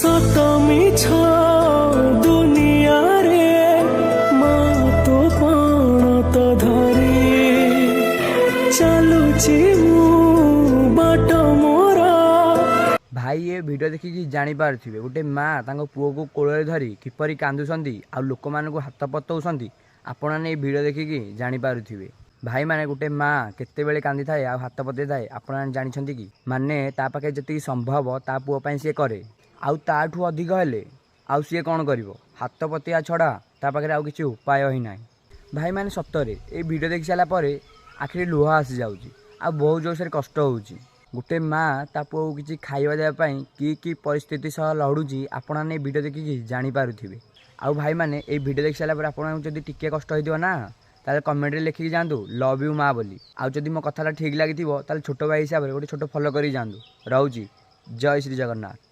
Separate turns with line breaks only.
ସତ ମିଛ ଦୁନିଆରେ ମା ତୋ ପଣ ତ ଧରି ଚାଲୁଛି ମୁଁ ବାଟ ମୋର।
भाई ये भिडियो देखिकी जापारे गोटे माँ पुओ को कोल धरी किपरि कांदुंट आ लोक मान हाथ पतौंट आपण ने भिडियो देखिकी जापारे भाई माने गोटे माँ केते कांदी थाए आ हाथ पतई थाए आपण जानते कि माने ता पाखे जी संभव ता पुओ सी करे आउ ताठू अधिक हेले आउ सी कौन कर हाथ पतया छड़ा ता पाखे आउ किसी उपाय ही ना। भाई माने सतरे ये भिडियो देखि सारापर आखिरी लुह आसी जाऊँगी आ बहुत जोर से कष्ट होउची। गोटे माँ ता पुओ किसी खाଇବା देवाई कि परिस्थिति सह लड़ुची आपण ने भिडियो देखिकी जापारे। आउ भाई माने ये भिडियो देखि सारापर आपन जदि टिके कष्ट हो ना ताले कमेंट रे लिखिकी जातु लव यू माँ बोली। आउ जदि मो कथा ठीक लगी ताले छोट भाई हिसाब से गोटे छोट फॉलो करी जातु। रोची जय श्री जगन्नाथ।